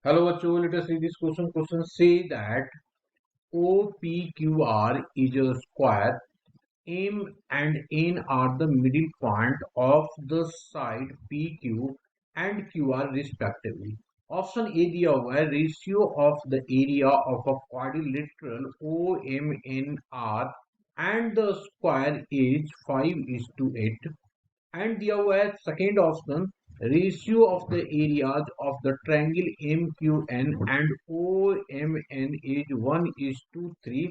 Hello, bachcho. Let us read this question. Question say that OPQR is a square. M and N are the middle point of the side PQ and QR respectively. Option A दिया हुआ है ratio of the area of a quadrilateral OMNR and the square is 5:8. And दिया हुआ है second option ratio of the areas of the triangle MQN and OMN is 1:3.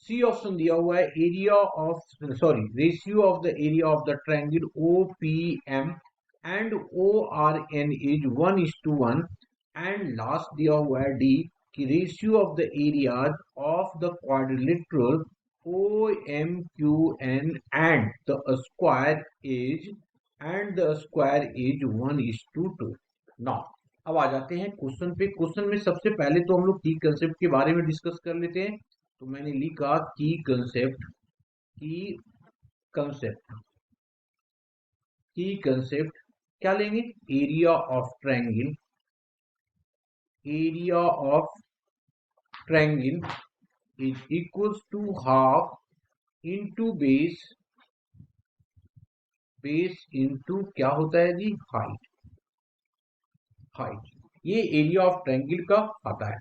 C option दिया हुआ है area of ratio of the area of the triangle O P M and O R N is 1:1 and last दिया हुआ है D कि ratio of the areas of the quadrilateral O M Q N and the square is 1:2. Now अब आ जाते हैं question पे। Question में सबसे पहले तो हम लोग की कंसेप्ट के बारे में डिस्कस कर लेते हैं। तो मैंने लिखा की कंसेप्ट क्या लेंगे? Area of triangle is equals to half into base into क्या होता है जी? हाइट। ये एरिया ऑफ ट्रायंगल का आता है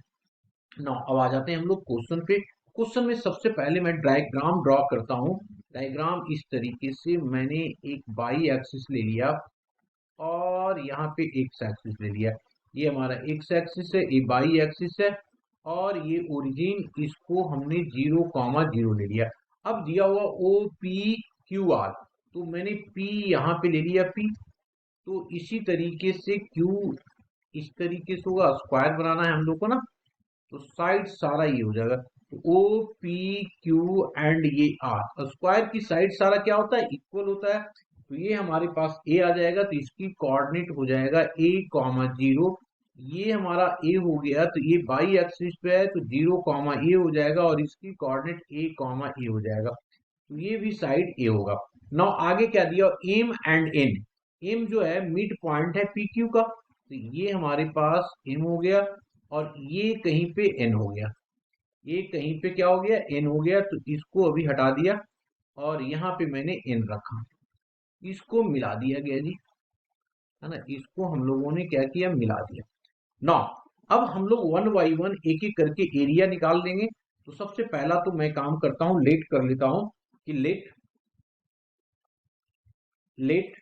ना। अब आ जाते हैं हम लोग क्वेश्चन पे। क्वेश्चन में सबसे पहले मैं डायग्राम ड्रॉ करता हूं। डायग्राम इस तरीके से मैंने एक बाई एक्सिस ले लिया और यहाँ पे एक्स एक्सिस ले लिया। ये हमारा एक्स एक्सिस है, ये बाई एक्सिस है और ये ओरिजिन इसको हमने 0,0 ले लिया। अब दिया हुआ ओ पी क्यू आर, तो मैंने पी यहाँ पे ले लिया पी। तो इसी तरीके से क्यू इस तरीके से होगा, स्क्वायर बनाना है हम लोग को ना, तो साइड सारा ये हो जाएगा। तो ओ पी क्यू एंड ये आर, स्क्वायर की साइड सारा क्या होता है? इक्वल होता है। तो ये हमारे पास ए आ जाएगा, तो इसकी कोऑर्डिनेट हो जाएगा a,0। ये हमारा ए हो गया, तो ये बाई एक्सिस पे है तो 0,a हो जाएगा और इसकी कोऑर्डिनेट a,a हो जाएगा। तो ये भी साइड ए होगा। नाउ आगे क्या दिया? M and N. एम जो है मिड पॉइंट है पी क्यू का, तो ये हमारे पास एम हो गया और ये कहीं पे एन हो गया। ये कहीं पे क्या हो गया? एन हो गया। तो इसको अभी हटा दिया और यहाँ पे मैंने एन रखा, इसको मिला दिया गया जी, है ना। इसको हम लोगों ने क्या किया? मिला दिया। नौ अब हम लोग वन बाई वन एक एक करके एरिया निकाल लेंगे। तो सबसे पहला तो मैं काम करता हूं, लेट कर लेता हूं कि लेट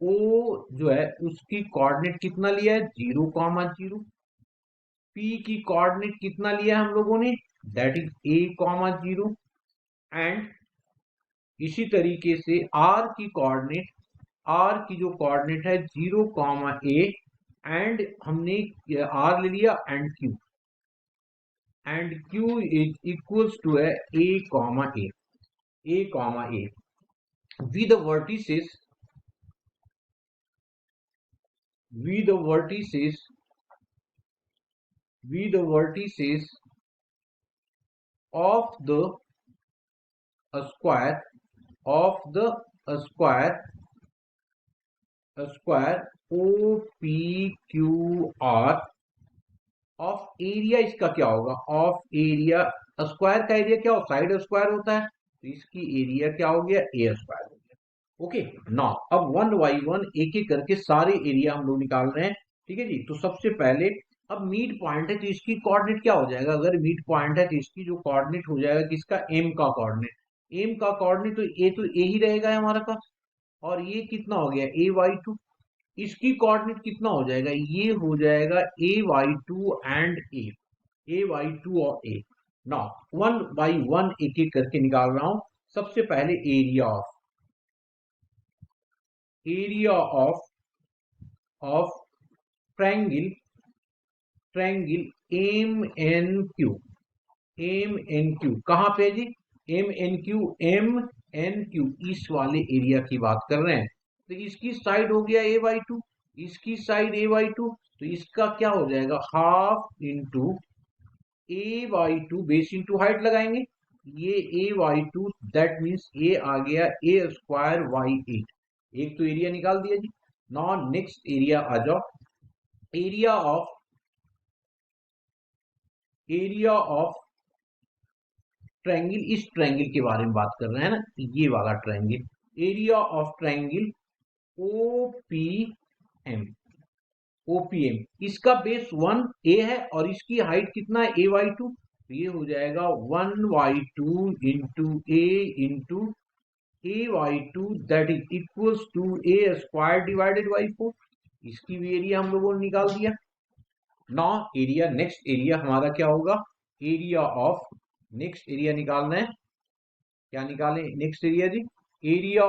ओ जो है उसकी कोऑर्डिनेट कितना लिया है? 0,0। पी की कोऑर्डिनेट कितना लिया है हम लोगों ने? That is a,0। एंड इसी तरीके से आर की जो कोऑर्डिनेट है 0,a एंड हमने आर ले लिया and Q is equals to है a,a with the vertices with the vertices of the square O P Q R of area. इसका क्या होगा? ऑफ एरिया, स्क्वायर का एरिया क्या हो? साइड स्क्वायर होता है, तो इसकी एरिया क्या हो गया? ए स्क्वायर हो गया। ओके नाउ अब वन बाई वन एक एक करके सारे एरिया हम लोग निकाल रहे हैं। ठीक है जी। तो सबसे पहले अब मिड पॉइंट है तो इसकी कोऑर्डिनेट क्या हो जाएगा? अगर मिड पॉइंट है तो इसकी जो कोऑर्डिनेट हो जाएगा किसका? एम का कोऑर्डिनेट। तो ए ही रहेगा हमारा पास। और ये कितना हो गया? a/2। इसकी कोऑर्डिनेट कितना हो जाएगा? ये हो जाएगा a/2 एंड a/2 और a। Now one by one एक एक करके निकाल रहा हूं। सबसे पहले area of triangle M N Q कहां पे जी? एम एन क्यू इस वाले एरिया की बात कर रहे हैं। तो इसकी साइड हो गया a/2, इसकी साइड a/2, तो इसका क्या हो जाएगा? Half into a/2 base into height लगाएंगे। ये a/2 दैट मीन्स ए आ गया a²/8। एक तो एरिया निकाल दिया जी। नॉन नेक्स्ट एरिया आ जाओ। Area of area of triangle, इस ट्रायंगल के बारे में बात कर रहे हैं ना, ये वाला triangle, area of triangle OPM, OPM, इसका बेस 1 a है और इसकी हाइट कितना है a/2, तो ये हो जाएगा 1/2 into a/2 that is equals to a square divided by 4। इसकी भी एरिया हम लोगों ने निकाल दिया। नौ एरिया, नेक्स्ट एरिया हमारा क्या होगा, एरिया ऑफ, नेक्स्ट एरिया निकालना है, क्या निकालें नेक्स्ट एरिया जी, एरिया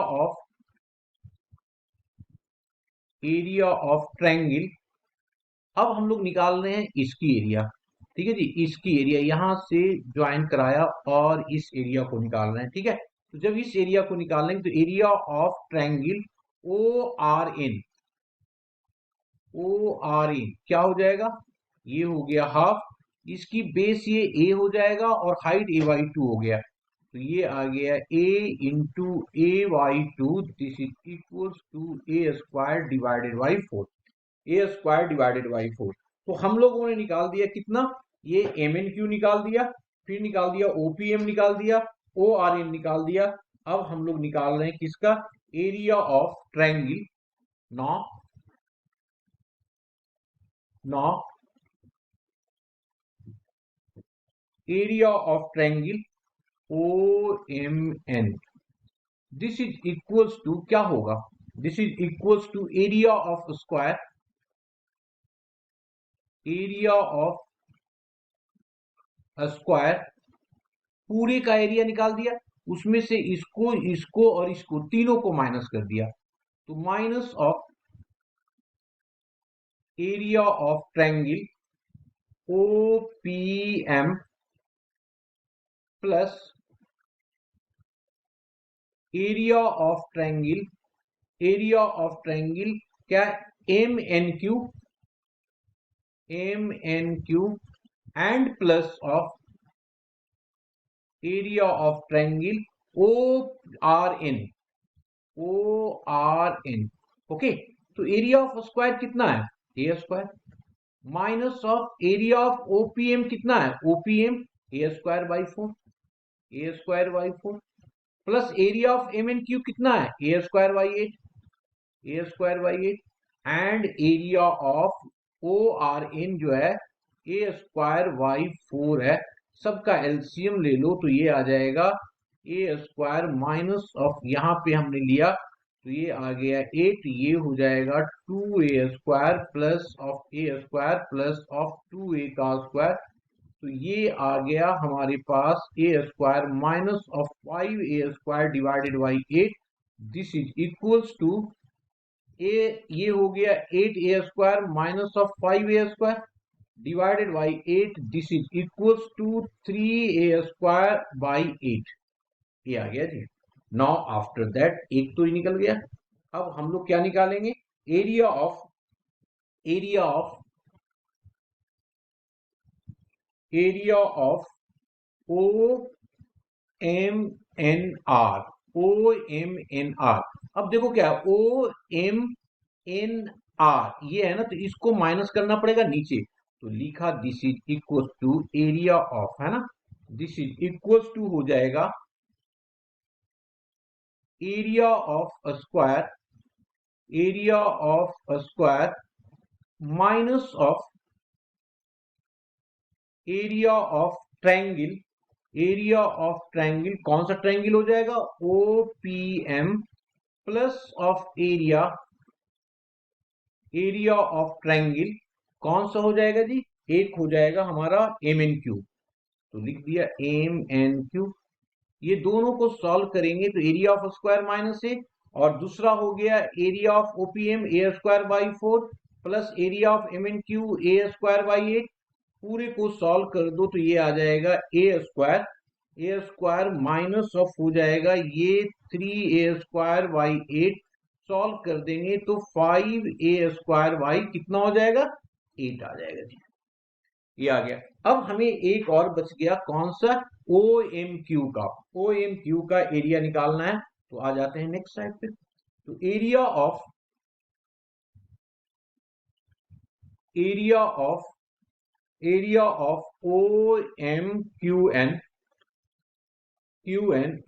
ऑफ ट्रायंगल। अब हम लोग निकाल रहे हैं इसकी एरिया, ठीक है जी, इसकी एरिया यहां से ज्वाइन कराया और इस एरिया को निकाल रहे हैं, ठीक है। तो जब इस एरिया को निकालेंगे तो area of triangle O R N क्या हो जाएगा, ये हो गया हाफ, इसकी बेस ये ए हो जाएगा और हाइट a/2 हो गया, तो ये आ गया a into a/2, this is equals to a square divided by 4, तो हम लोगों ने निकाल दिया कितना, ये MNQ निकाल दिया, फिर निकाल दिया OPM निकाल दिया, ORN निकाल दिया। अब हम लोग निकाल रहे हैं किसका, area of triangle. Now now area of triangle OMN, this is equals to क्या होगा, this is equals to area of square, area of square, पूरे का एरिया निकाल दिया, उसमें से इसको इसको और इसको तीनों को माइनस कर दिया, तो minus of area of triangle OPM plus area of triangle, area of triangle क्या, MNQ and plus of area of triangle ORN, okay. तो एरिया ऑफ स्क्वायर कितना है, a square, minus of area of OPM कितना है, OPM a square by 4, plus area of MNQ कितना है, a square by 8, and area of ORN जो है a square by 4 है, सबका एलसीएम ले लो तो ये आ जाएगा ए स्क्वायर माइनस ऑफ, यहाँ पे हमने लिया तो ये आ गया 8, ये हो जाएगा 2a square plus of a square plus of 2a का स्क्वायर, तो ये आ गया हमारे पास a square minus of 5a square divided by 8, this is equals to a, ये हो गया 8a square minus of 5a square divided by 8, this is equals to 3a square by 8, ये आ गया जी। नाउ आफ्टर दैट एक तो ही निकल गया, अब हम लोग क्या निकालेंगे, area of area of area of OMNR, अब देखो क्या है OMNR ये है ना, तो इसको माइनस करना पड़ेगा नीचे, तो लिखा this is equal to area of, है ना, दिस इज इक्वल टू हो जाएगा area of square minus of area of triangle, area of triangle कौन सा ट्रायंगल हो जाएगा, OPM plus of area of triangle कौन सा हो जाएगा जी, एक हो जाएगा हमारा MNQ, तो लिख दिया MNQ, ये दोनों को सॉल्व करेंगे तो एरिया ऑफ स्क्वायर माइनस ए, और दूसरा हो गया area of OPM A square by 4 plus area of MNQ A square by 8, पूरे को सॉल्व कर दो तो ये आ जाएगा ए स्क्वायर माइनस ऑफ हो जाएगा ये 3a स्क्वायर बाई 8, सॉल्व कर देंगे तो 5a स्क्वायर बाई कितना हो जाएगा, 8 आ जाएगा जी, ये आ गया। अब हमें एक और बच गया कौन सा, OMQ का, OMQ का एरिया निकालना है, तो आ जाते हैं नेक्स्ट साइड पे, तो area of area of OMQN,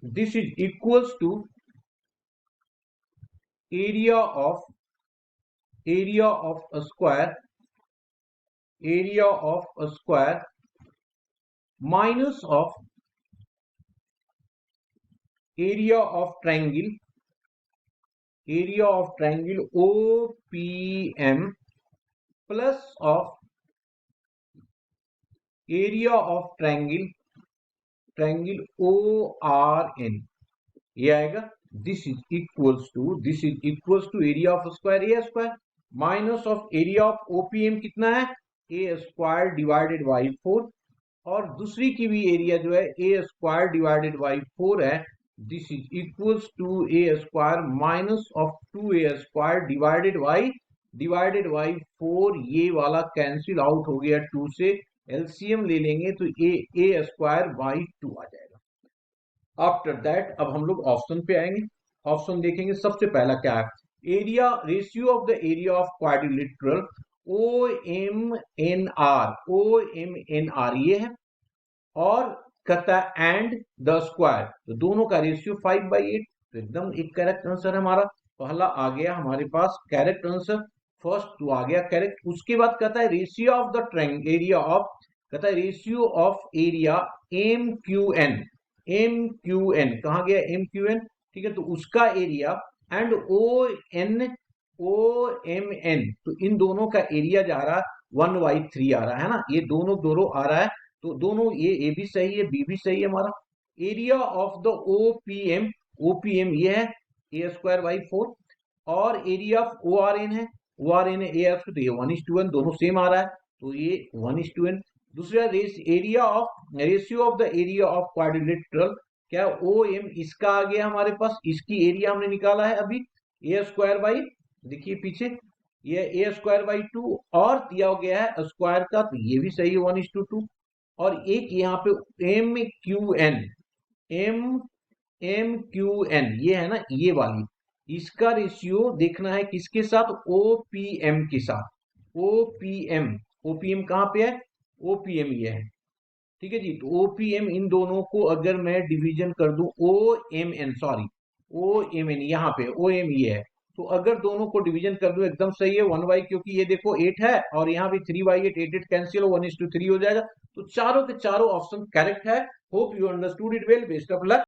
this is equals to area of a square, minus of area of triangle, OPM, plus of area of triangle ORN. ये आएगा this is equals to area of square a square minus of area of OPM कितना है a square divided by 4, और दूसरी की भी area जो है a square divided by 4 है, this is equals to a square minus of 2a square divided by 4. ये वाला कैंसिल आउट हो गया 2 से, एलसीएम ले लेंगे तो a स्क्वायर बाई 2 आ जाएगा. आफ्टर दैट अब हम लोग ऑप्शन पे आएंगे. ऑप्शन देखेंगे सबसे पहला क्या है, area ratio of the area of quadrilateral OMNR ये है, और कहता है एंड द स्क्वायर, तो दोनों का रेशियो 5/8. तो एकदम एक करेक्ट आंसर हमारा पहला आ गया हमारे पास करेक्ट आंसर, फर्स्ट टू आ गया करेक्ट. उसके बाद कहता है ratio of the triangle area of, कहता है रेशियो ऑफ एरिया MQN कहाँ गया MQN, ठीक है, तो उसका एरिया एंड OMN, तो इन दोनों का एरिया जा रहा है 1/3 आ रहा है ना, ये दोनों आ रहा है, तो दोनों ये ए भी सही है बी भी सही है हमारा. एरिया ऑफ द OPM ये है a स्क्वायर बाई 4, और एरिया ऑफ ORN है a तो ये 1:1 दोनों सेम आ रहा है, तो ये 1:n. दूसरा area of ratio of the area of quadrilateral, क्या OM इसका आ गया हमारे पास, इसकी एरिया हमने निकाला है अभी a स्क्वायर बाई, देखिए पीछे ये a स्क्वायर बाई 2, और दिया गया है स्क्वायर का, तो ये भी सही है 1:2. और एक यहाँ पे MQN ये है ना, ये वाली, इसका रेशियो देखना है किसके साथ, OPM के साथ. OPM कहाँ पे है, OPM ये है, ठीक है जी. तो OPM इन दोनों को अगर मैं डिवीजन कर दूं OMN यहाँ पे OM ये है, तो अगर दोनों को डिवीजन कर दूं एकदम सही है 1/, क्योंकि ये देखो 8 है और यहाँ भी 3/8, 8 कैंसिल 1:3 हो जाएगा. तो चारों के चारों ऑप्शन करेक्ट है. Hope you understood it well. Best of luck.